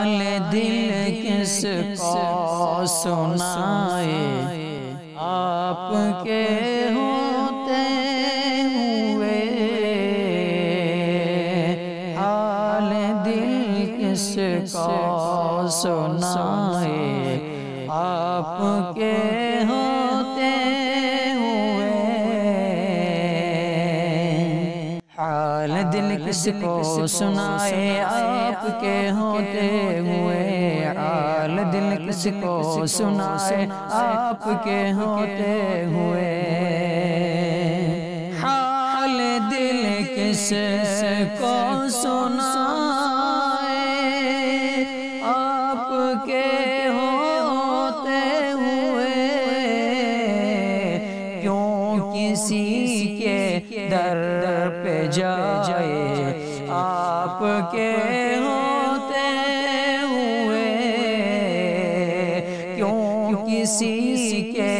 حال دل کس کو سنائے آپ کے ہوتے ہوئے، حال دل کس کو سنائے آپ کے ہوتے ہوئے، حال دل کس کو سنائے آپ کے ہوتے ہوئے، حال دل کس کو سنائے آپ کے ہوتے ہوئے، حال دل کس کو سنائے آپ کے ہوتے ہوئے، کیوں کسی کے در پہ جائے آپ کے ہوتے ہوئے، کیوں کسی کے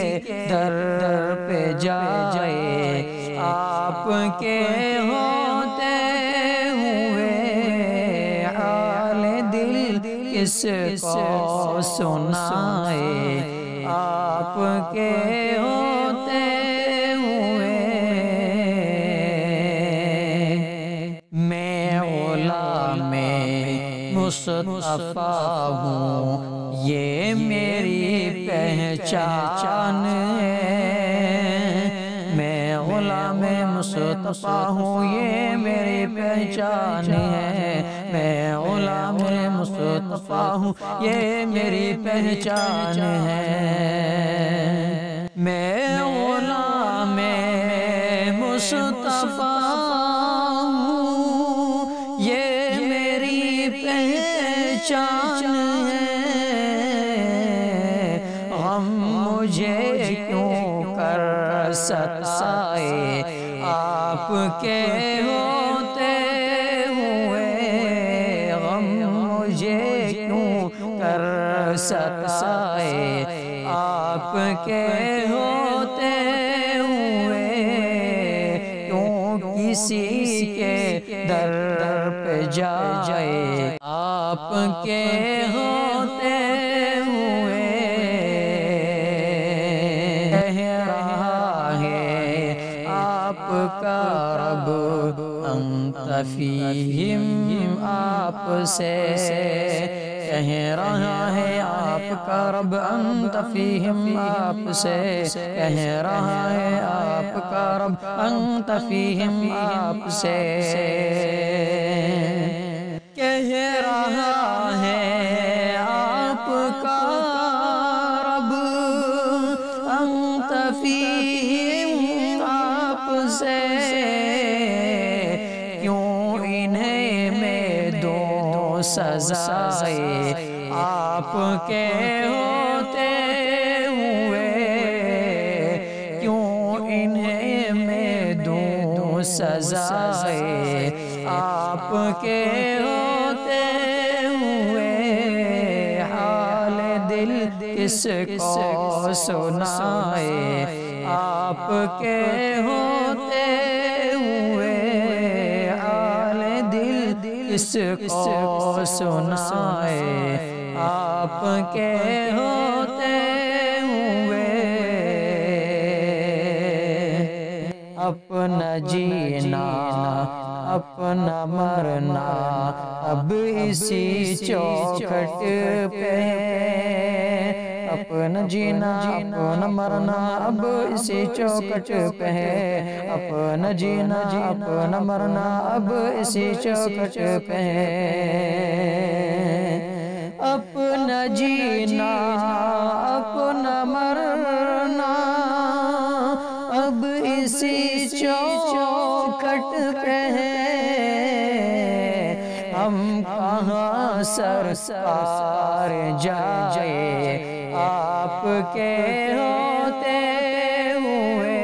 در پہ جائے آپ کے ہوتے ہوئے، حال دل کس کو سنائے آپ کے ہوتے ہوئے، میں غلام مصطفیٰ ہوں یہ میری پہچان ہے، میں غلام مصطفیٰ ہوں یہ میری پہچان ہے، میں غلام مصطفیٰ ہوں یہ میری پہچان ہے، میں غلام مصطفیٰ ہوں یہ میری پہچان ہے، غم مجھے کیوں کر ستائے آپ کے ہوتے ہوئے، غم مجھے کیوں کر ستائے آپ کے ہوتے ہوئے، کیوں کسی کے در پہ جائے آپ کے ہوتے ہوئے، کہہ رہا ہے آپ کا رب انت فیہم آپ سے، کہہ رہا ہے آپ کا رب انت فیہم آپ سے، کہہ رہا ہے آپ کا رب انت فیہم آپ سے، کہہ رہا ہے آپ کا رب انت فیہم آپ سے، کیوں انہیں میں دوں سزائے آپ کے ہوتے ہوئے، کیوں انہیں میں دوں سزائے آپ کے ہوتے ہوئے، حال دل کس کو سنائے آپ کے ہوتے ہوئے، حال دل کس کو سنائے آپ کے ہوتے ہوئے، اپنا جینا اپنا مرنا اب اسی چوکھٹ پہ، اپنا جینا اپنا مرنا اب اسی چوکھٹ پہ ہے، اپنا جینا اپنا مرنا اب اسی چوکھٹ پہ ہے، اپنا جینا اپنا مرنا اب اسی چوکھٹ پہ ہے، ہم کہاں سرکار جائے آپ کے ہوتے ہوئے،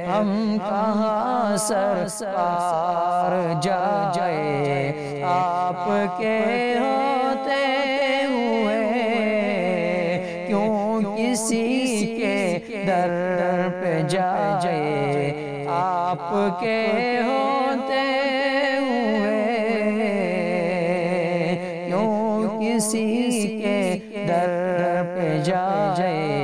ہم کہاں سرکار جائے آپ کے ہوتے ہوئے، کیوں کسی کے در پہ جائے آپ کے ہوتے ہوئے، کسی کے در پہ جائے